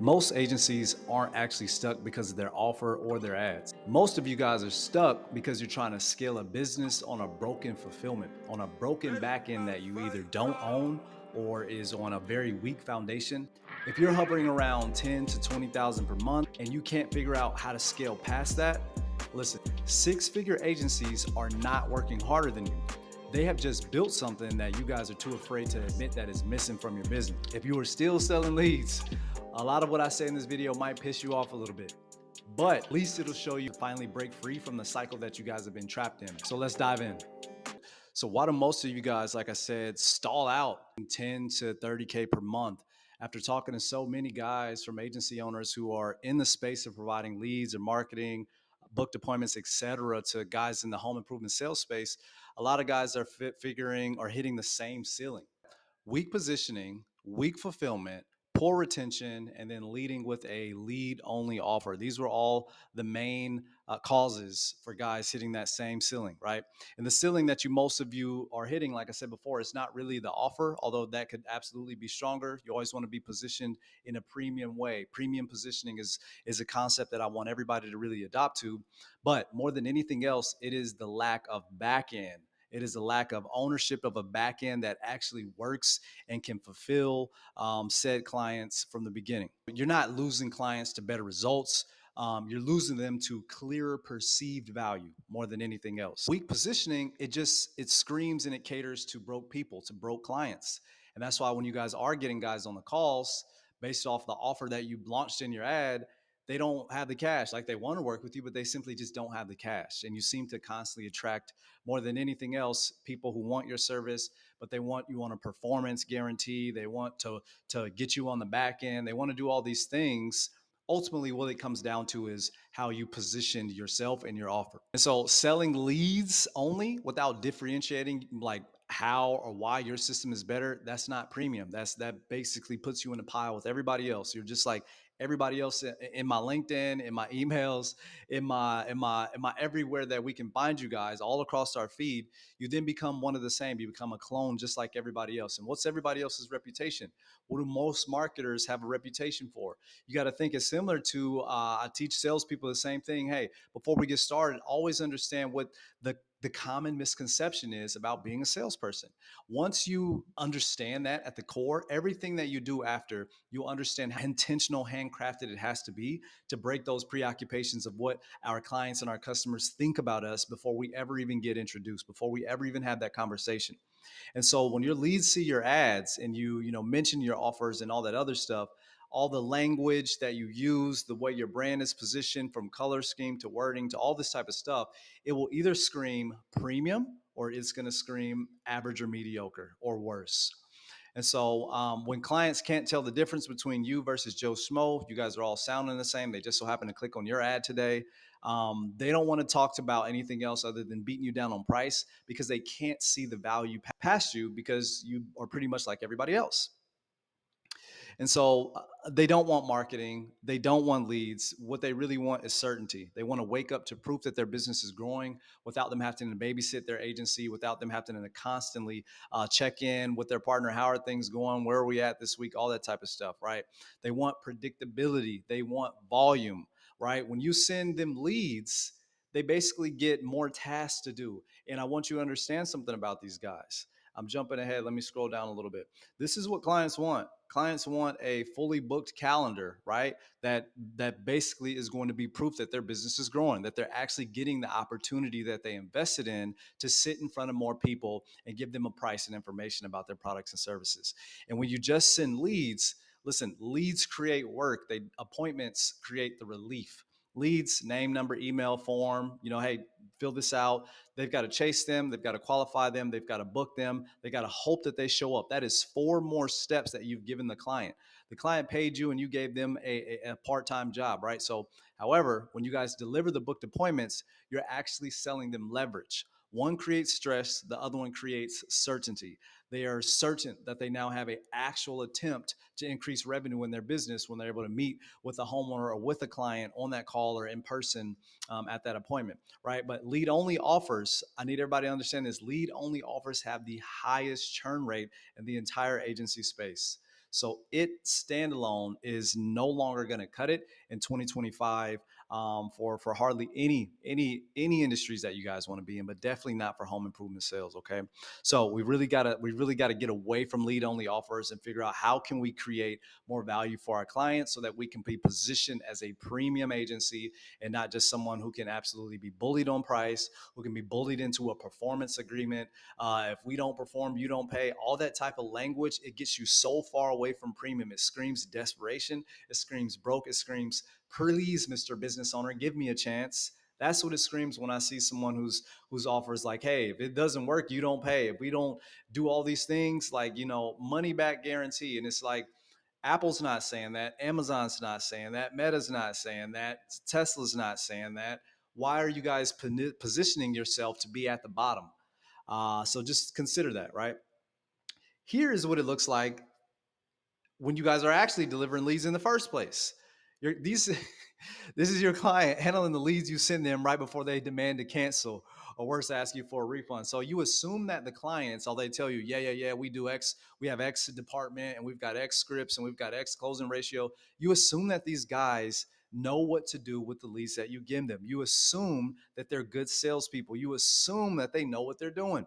Most agencies aren't actually stuck because of their offer or their ads. Most of you guys are stuck because you're trying to scale a business on a broken fulfillment, on a broken back end that you either don't own or is on a very weak foundation. If you're hovering around 10 to 20,000 per month and you can't figure out how to scale past that, listen, six-figure agencies are not working harder than you. They have just built something that you guys are too afraid to admit that is missing from your business. If you are still selling leads, a lot of what I say in this video might piss you off a little bit, but at least it'll show you to finally break free from the cycle that you guys have been trapped in. So let's dive in. So why do most of you guys, like I said, stall out in 10 to 30K per month? After talking to so many guys from agency owners who are in the space of providing leads or marketing, booked appointments, etc., to guys in the home improvement sales space, a lot of guys are figuring or hitting the same ceiling. Weak positioning, weak fulfillment, poor retention, and then leading with a lead only offer. These were all the main causes for guys hitting that same ceiling, right? And the ceiling that most of you are hitting, like I said before, it's not really the offer, although that could absolutely be stronger. You always want to be positioned in a premium way. Premium positioning is a concept that I want everybody to really adopt to. But more than anything else, it is the lack of back end. It is a lack of ownership of a back end that actually works and can fulfill said clients from the beginning. You're not losing clients to better results. You're losing them to clearer perceived value more than anything else. Weak positioning, it screams and it caters to broke people, to broke clients. And that's why when you guys are getting guys on the calls based off the offer that you launched in your ad, they don't have the cash. Like, they want to work with you, but they simply just don't have the cash. And you seem to constantly attract, more than anything else, people who want your service, but they want you on a performance guarantee. They want to get you on the back end. They want to do all these things. Ultimately, what it comes down to is how you positioned yourself and your offer. And so selling leads only without differentiating like how or why your system is better, that's not premium. That basically puts you in a pile with everybody else. You're just like everybody else in my LinkedIn, in my emails, in my everywhere that we can find you guys all across our feed. You then become one of the same. You become a clone just like everybody else. And what's everybody else's reputation? What do most marketers have a reputation for? You got to think it's similar to I teach salespeople the same thing. Hey, before we get started, always understand what the common misconception is about being a salesperson. Once you understand that at the core, everything that you do after, you'll understand how intentional, handcrafted it has to be to break those preoccupations of what our clients and our customers think about us before we ever even get introduced, before we ever even have that conversation. And so when your leads see your ads and you mention your offers and all that other stuff, all the language that you use, the way your brand is positioned, from color scheme to wording to all this type of stuff, it will either scream premium or it's going to scream average or mediocre or worse. And so when clients can't tell the difference between you versus Joe Schmo, you guys are all sounding the same. They just so happen to click on your ad today. They don't want to talk about anything else other than beating you down on price because they can't see the value past you because you are pretty much like everybody else. And so they don't want marketing. They don't want leads. What they really want is certainty. They want to wake up to proof that their business is growing without them having to babysit their agency, without them having to constantly check in with their partner. How are things going? Where are we at this week? All that type of stuff, right? They want predictability. They want volume, right? When you send them leads, they basically get more tasks to do. And I want you to understand something about these guys. I'm jumping ahead. Let me scroll down a little bit. This is what clients want. Clients want a fully booked calendar, right? That basically is going to be proof that their business is growing, that they're actually getting the opportunity that they invested in to sit in front of more people and give them a price and information about their products and services. And when you just send leads, listen, leads create work. Appointments create the relief. Leads, name, number, email, form, hey, fill this out. They've got to chase them. They've got to qualify them. They've got to book them. They got to hope that they show up. That is 4 more steps that you've given the client. The client paid you and you gave them a part-time job, right? So, however, when you guys deliver the booked appointments, you're actually selling them leverage. One creates stress, the other one creates certainty. They are certain that they now have an actual attempt to increase revenue in their business when they're able to meet with a homeowner or with a client on that call or in person at that appointment, right? But lead only offers, I need everybody to understand this, lead only offers have the highest churn rate in the entire agency space. So it standalone is no longer going to cut it in 2025 for hardly any industries that you guys want to be in, but definitely not for home improvement sales. Okay, so we really gotta get away from lead only offers and figure out how can we create more value for our clients so that we can be positioned as a premium agency and not just someone who can absolutely be bullied on price, who can be bullied into a performance agreement. If we don't perform, you don't pay. All that type of language, it gets you so far away from premium. It screams desperation. It screams broke. It screams, please, Mr. Business Owner, give me a chance. That's what it screams when I see someone whose offer is like, hey, if it doesn't work, you don't pay. If we don't do all these things, like, money back guarantee. And it's like, Apple's not saying that. Amazon's not saying that. Meta's not saying that. Tesla's not saying that. Why are you guys positioning yourself to be at the bottom? So just consider that, right? Here is what it looks like when you guys are actually delivering leads in the first place. These this is your client handling the leads you send them right before they demand to cancel, or worse, ask you for a refund. So you assume that the clients, all they tell you, yeah, we do X, we have X department and we've got X scripts and we've got X closing ratio. You assume that these guys know what to do with the leads that you give them. You assume that they're good salespeople. You assume that they know what they're doing.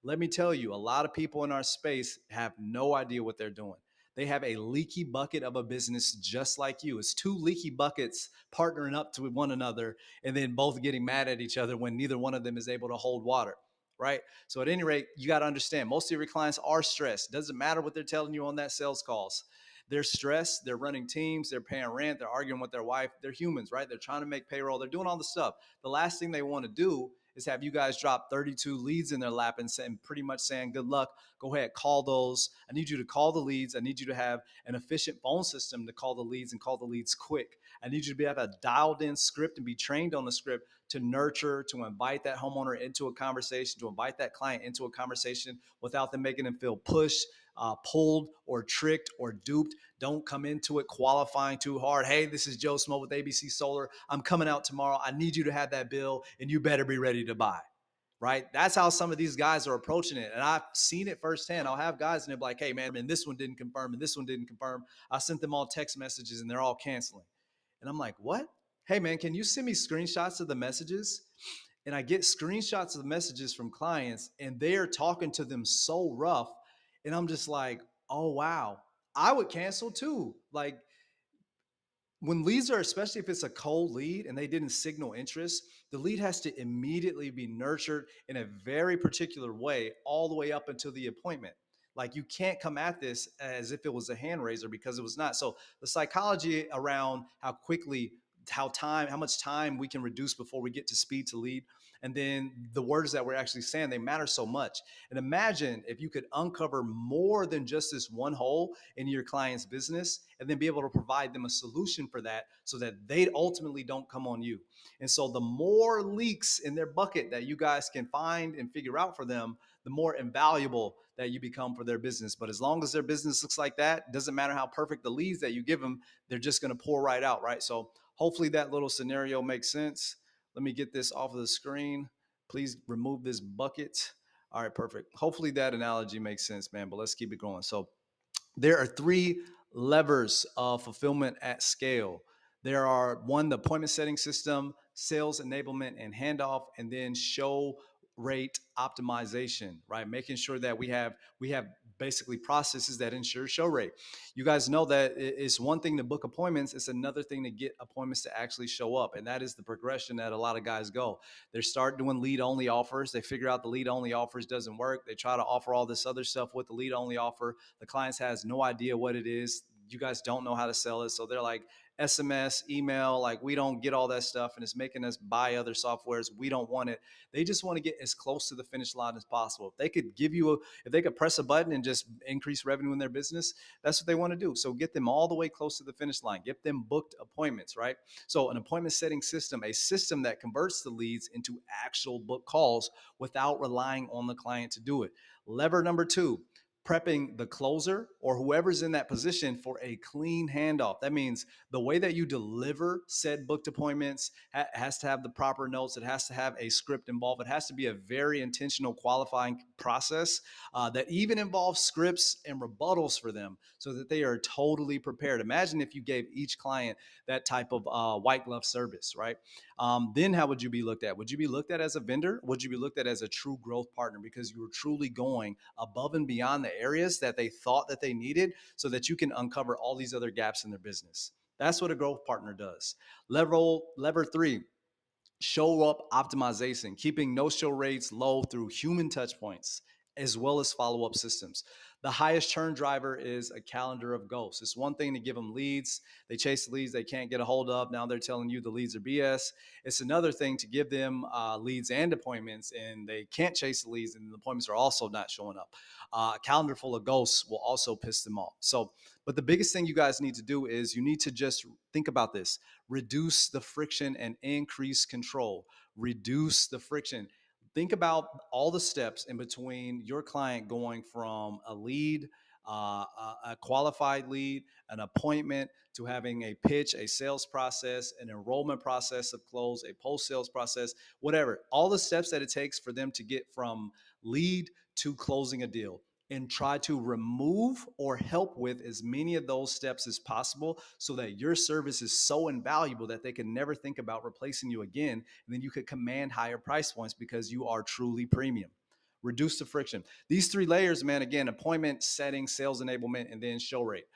Let me tell you, a lot of people in our space have no idea what they're doing. They have a leaky bucket of a business just like you. It's two leaky buckets partnering up to one another and then both getting mad at each other when neither one of them is able to hold water, right? So at any rate, you got to understand most of your clients are stressed. Doesn't matter what they're telling you on that sales calls. They're stressed. They're running teams. They're paying rent. They're arguing with their wife. They're humans, right? They're trying to make payroll. They're doing all the stuff. The last thing they want to do is have you guys drop 32 leads in their lap and pretty much saying, good luck, go ahead, call those. I need you to call the leads. I need you to have an efficient phone system to call the leads and call the leads quick. I need you to have a dialed in script and be trained on the script to nurture, to invite that homeowner into a conversation, to invite that client into a conversation without them making them feel pushed, pulled, or tricked, or duped. Don't come into it qualifying too hard. Hey, this is Joe Smo with ABC Solar. I'm coming out tomorrow. I need you to have that bill and you better be ready to buy. Right? That's how some of these guys are approaching it. And I've seen it firsthand. I'll have guys and they're like, hey, man, and this one didn't confirm and this one didn't confirm. I sent them all text messages and they're all canceling. And I'm like, what? Hey, man, can you send me screenshots of the messages? And I get screenshots of the messages from clients and they are talking to them so rough. And I'm just like, oh, wow. I would cancel too. Like, when leads are, especially if it's a cold lead and they didn't signal interest, the lead has to immediately be nurtured in a very particular way all the way up until the appointment. Like, you can't come at this as if it was a hand raiser, because it was not. So the psychology around how much time we can reduce before we get to speed to lead, and then the words that we're actually saying, they matter so much. And imagine if you could uncover more than just this one hole in your client's business and then be able to provide them a solution for that so that they ultimately don't come on you. And so the more leaks in their bucket that you guys can find and figure out for them, the more invaluable that you become for their business. But as long as their business looks like that, doesn't matter how perfect the leads that you give them, they're just going to pour right out, right? So hopefully that little scenario makes sense. Let me get this off of the screen. Please remove this bucket. All right, perfect. Hopefully that analogy makes sense, man, but let's keep it going. So there are three levers of fulfillment at scale. There are one, the appointment setting system, sales enablement and handoff, and then show rate optimization, right? Making sure that we have basically processes that ensure show rate. You guys know that it's one thing to book appointments, it's another thing to get appointments to actually show up. And that is the progression that a lot of guys go. They start doing lead only offers. They figure out the lead only offers doesn't work. They try to offer all this other stuff with the lead only offer. The clients has no idea what it is. You guys don't know how to sell it. So they're like, SMS, email, like, we don't get all that stuff and it's making us buy other softwares. We don't want it. They just want to get as close to the finish line as possible. If they could if they could press a button and just increase revenue in their business, that's what they want to do. So get them all the way close to the finish line. Get them booked appointments, right? So an appointment setting system, a system that converts the leads into actual book calls without relying on the client to do it. Lever number two, prepping the closer or whoever's in that position for a clean handoff. That means the way that you deliver said booked appointments has to have the proper notes. It has to have a script involved. It has to be a very intentional qualifying process that even involves scripts and rebuttals for them so that they are totally prepared. Imagine if you gave each client that type of white glove service, right? Then how would you be looked at? Would you be looked at as a vendor? Would you be looked at as a true growth partner because you were truly going above and beyond the areas that they thought that they needed so that you can uncover all these other gaps in their business? That's what a growth partner does. Lever three, show up optimization, keeping no show rates low through human touch points as well as follow up systems. The highest churn driver is a calendar of ghosts. It's one thing to give them leads. They chase the leads they can't get a hold of. Now they're telling you the leads are BS. It's another thing to give them leads and appointments, and they can't chase the leads, and the appointments are also not showing up. A calendar full of ghosts will also piss them off. So, but the biggest thing you guys need to do is you need to just think about this: reduce the friction and increase control. Reduce the friction. Think about all the steps in between your client going from a lead, a qualified lead, an appointment, to having a pitch, a sales process, an enrollment process of close, a post sales process, whatever. All the steps that it takes for them to get from lead to closing a deal, and try to remove or help with as many of those steps as possible so that your service is so invaluable that they can never think about replacing you again. And then you could command higher price points because you are truly premium. Reduce the friction. These three layers, man, again, appointment, setting, sales enablement, and then show rate.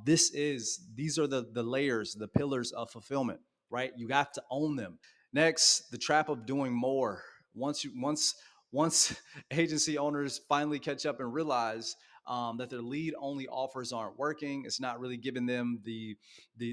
These are the layers, the pillars of fulfillment, right? You have to own them. Next, the trap of doing more. Once agency owners finally catch up and realize that their lead only offers aren't working, it's not really giving them the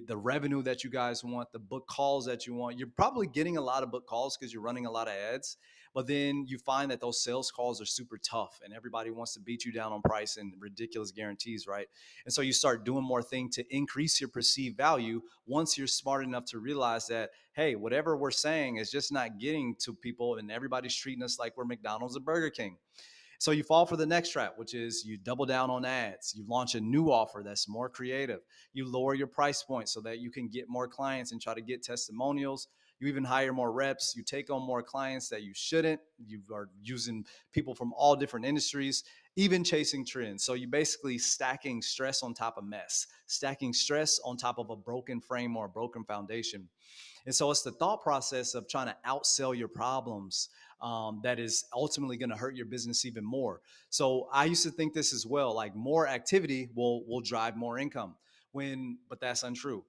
revenue that you guys want, the book calls that you want. You're probably getting a lot of book calls because you're running a lot of ads, but then you find that those sales calls are super tough and everybody wants to beat you down on price and ridiculous guarantees, right? And so you start doing more things to increase your perceived value once you're smart enough to realize that, hey, whatever we're saying is just not getting to people and everybody's treating us like we're McDonald's or Burger King. So you fall for the next trap, which is you double down on ads. You launch a new offer that's more creative. You lower your price point so that you can get more clients and try to get testimonials. You even hire more reps. You take on more clients that you shouldn't. You are using people from all different industries, even chasing trends. So you basically stacking stress on top of mess, stacking stress on top of a broken frame or a broken foundation. And so it's the thought process of trying to outsell your problems that is ultimately going to hurt your business even more. So I used to think this as well, like more activity will drive more income but that's untrue.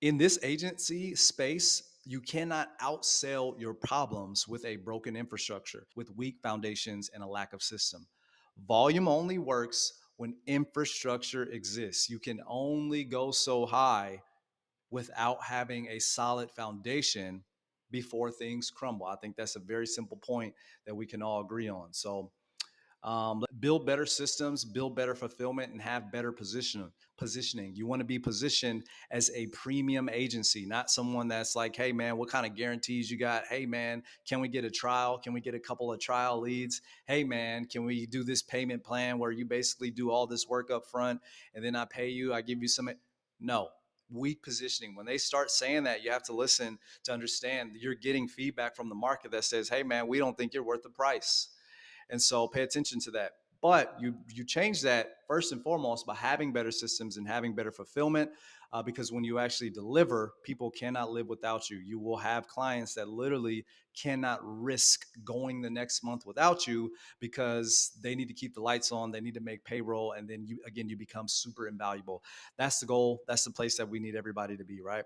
In this agency space, you cannot outsell your problems with a broken infrastructure, with weak foundations and a lack of system. Volume only works when infrastructure exists. You can only go so high without having a solid foundation before things crumble. I think that's a very simple point that we can all agree on. So build better systems, build better fulfillment, and have better positioning. You want to be positioned as a premium agency, not someone that's like, hey man, what kind of guarantees you got? Hey man, can we get a trial? Can we get a couple of trial leads? Hey man, can we do this payment plan where you basically do all this work up front and then I pay you, I give you some. No. Weak positioning. When they start saying that, you have to listen to understand you're getting feedback from the market that says, hey man, we don't think you're worth the price. And so pay attention to that. But you change that first and foremost by having better systems and having better fulfillment, because when you actually deliver, people cannot live without you. You will have clients that literally cannot risk going the next month without you because they need to keep the lights on, they need to make payroll, and then you become super invaluable. That's the goal. That's the place that we need everybody to be, right?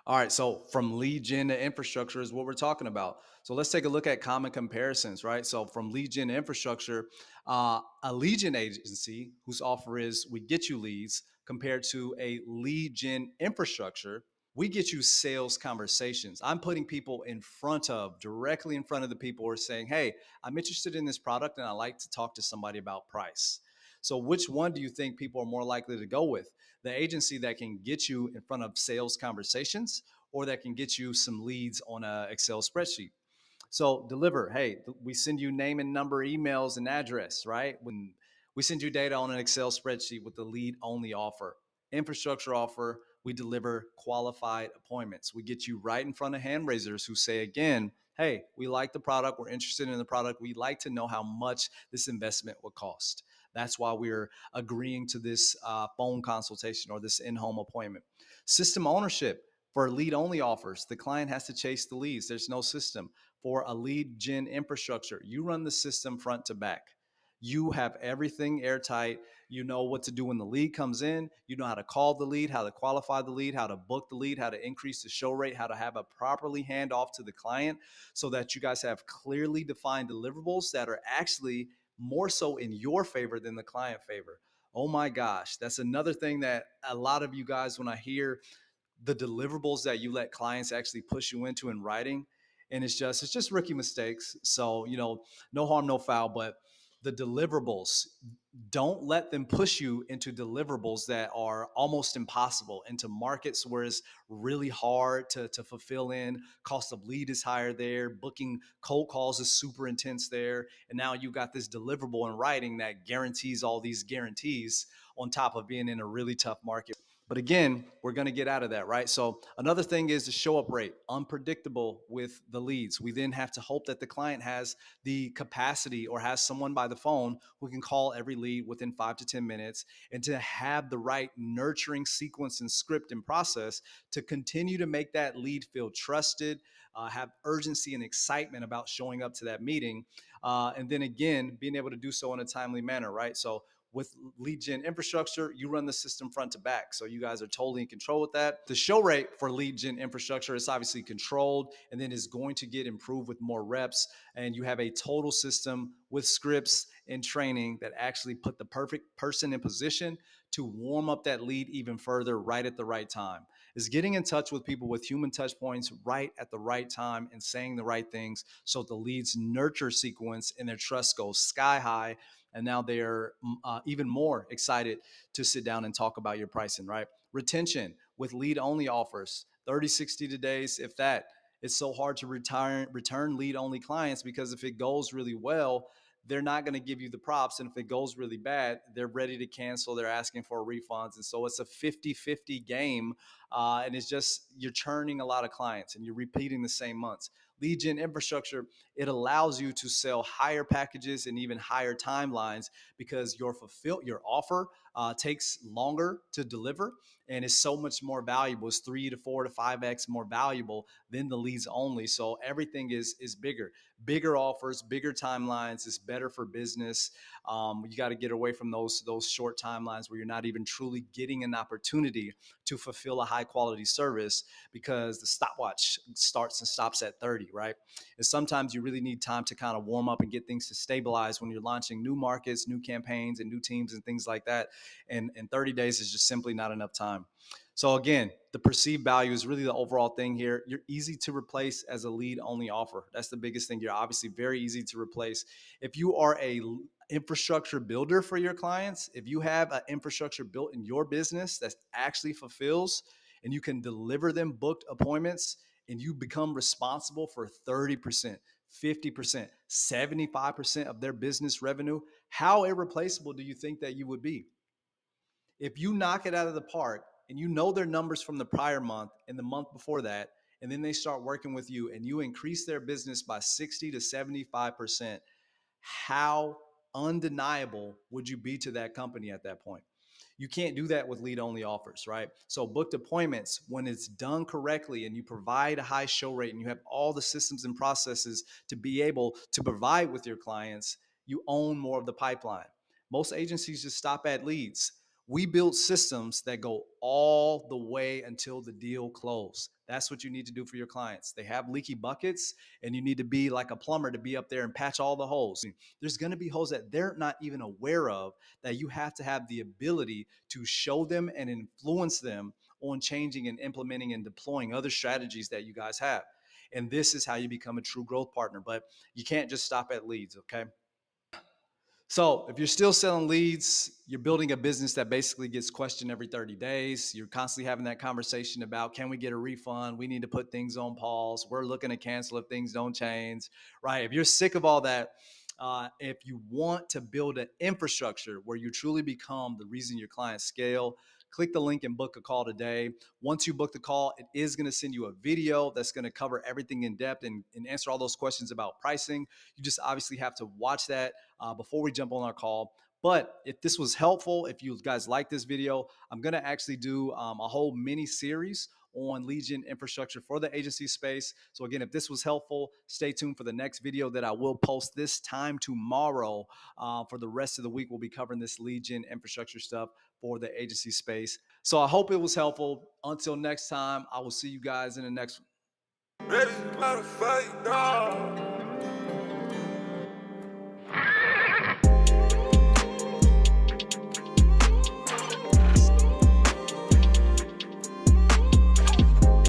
All right, so from lead gen to infrastructure is what we're talking about. So let's take a look at common comparisons, right? So from lead gen to infrastructure, a lead gen agency whose offer is we get you leads compared to a lead gen infrastructure, we get you sales conversations. I'm putting people directly in front of the people who are saying, hey, I'm interested in this product and I like to talk to somebody about price. So which one do you think people are more likely to go with? The agency that can get you in front of sales conversations or that can get you some leads on an Excel spreadsheet? So deliver, hey, we send you name and number, emails, and address, right? When we send you data on an Excel spreadsheet with the lead only offer. Infrastructure offer, we deliver qualified appointments. We get you right in front of hand raisers who say, again, hey, we like the product. We're interested in the product. We'd like to know how much this investment will cost. That's why we're agreeing to this phone consultation or this in-home appointment. System ownership. For lead only offers, the client has to chase the leads. There's no system. For a lead gen infrastructure, you run the system front to back. You have everything airtight. You know what to do when the lead comes in. You know how to call the lead, how to qualify the lead, how to book the lead, how to increase the show rate, how to have a properly hand off to the client so that you guys have clearly defined deliverables that are actually more so in your favor than the client favor. Oh my gosh, that's another thing that a lot of you guys, when I hear the deliverables that you let clients actually push you into in writing, and it's just rookie mistakes. So no harm, no foul. But the deliverables, don't let them push you into deliverables that are almost impossible, into markets where it's really hard to fulfill in. Cost of lead is higher there. Booking cold calls is super intense there. And now you got this deliverable in writing that guarantees all these guarantees on top of being in a really tough market. But again, we're going to get out of that, right? So another thing is the show up rate, unpredictable with the leads. We then have to hope that the client has the capacity or has someone by the phone who can call every lead within 5 to 10 minutes, and to have the right nurturing sequence and script and process to continue to make that lead feel trusted, have urgency and excitement about showing up to that meeting. And then again, being able to do so in a timely manner, right? So with lead gen infrastructure, you run the system front to back. So you guys are totally in control with that. The show rate for lead gen infrastructure is obviously controlled and then is going to get improved with more reps. And you have a total system with scripts and training that actually put the perfect person in position to warm up that lead even further right at the right time. Is getting in touch with people with human touch points right at the right time and saying the right things so the leads nurture sequence and their trust goes sky high, and now they are even more excited to sit down and talk about your pricing, right? Retention with lead only offers, 30, 60 days, if that. It's so hard to return lead only clients because if it goes really well, they're not going to give you the props. And if it goes really bad, they're ready to cancel. They're asking for refunds. And so it's a 50-50 game. And it's just, you're churning a lot of clients and you're repeating the same months. Lead gen infrastructure, it allows you to sell higher packages and even higher timelines because your offer takes longer to deliver and is so much more valuable. It's 3 to 4 to 5x more valuable than the leads only. So everything is bigger offers, bigger timelines. It's better for business. You got to get away from those short timelines where you're not even truly getting an opportunity to fulfill a high quality service because the stopwatch starts and stops at 30, right? And sometimes you really need time to kind of warm up and get things to stabilize when you're launching new markets, new campaigns, and new teams and things like that. And 30 days is just simply not enough time. So again, the perceived value is really the overall thing here. You're easy to replace as a lead only offer. That's the biggest thing. You're obviously very easy to replace. If you are a infrastructure builder for your clients, if you have an infrastructure built in your business that actually fulfills and you can deliver them booked appointments and you become responsible for 30%, 50%, 75% of their business revenue, how irreplaceable do you think that you would be? If you knock it out of the park and you know their numbers from the prior month and the month before that, and then they start working with you and you increase their business by 60 to 75%, how undeniable would you be to that company at that point? You can't do that with lead only offers, right? So booked appointments, when it's done correctly and you provide a high show rate and you have all the systems and processes to be able to provide with your clients, you own more of the pipeline. Most agencies just stop at leads. We build systems that go all the way until the deal close. That's what you need to do for your clients. They have leaky buckets and you need to be like a plumber to be up there and patch all the holes. There's going to be holes that they're not even aware of that you have to have the ability to show them and influence them on changing and implementing and deploying other strategies that you guys have. And this is how you become a true growth partner. But you can't just stop at leads, okay? So if you're still selling leads, you're building a business that basically gets questioned every 30 days. You're constantly having that conversation about, can we get a refund? We need to put things on pause. We're looking to cancel if things don't change, right? If you're sick of all that, if you want to build an infrastructure where you truly become the reason your clients scale, click the link and book a call today. Once you book the call, it is going to send you a video that's going to cover everything in depth and answer all those questions about pricing. You just obviously have to watch that before we jump on our call. But if this was helpful, if you guys like this video, I'm going to actually do a whole mini series on lead gen infrastructure for the agency space. So again, if this was helpful, stay tuned for the next video that I will post this time tomorrow. For the rest of the week, we'll be covering this lead gen infrastructure stuff for the agency space. So I hope it was helpful. Until next time, I will see you guys in the next one. Ready to fight, dog.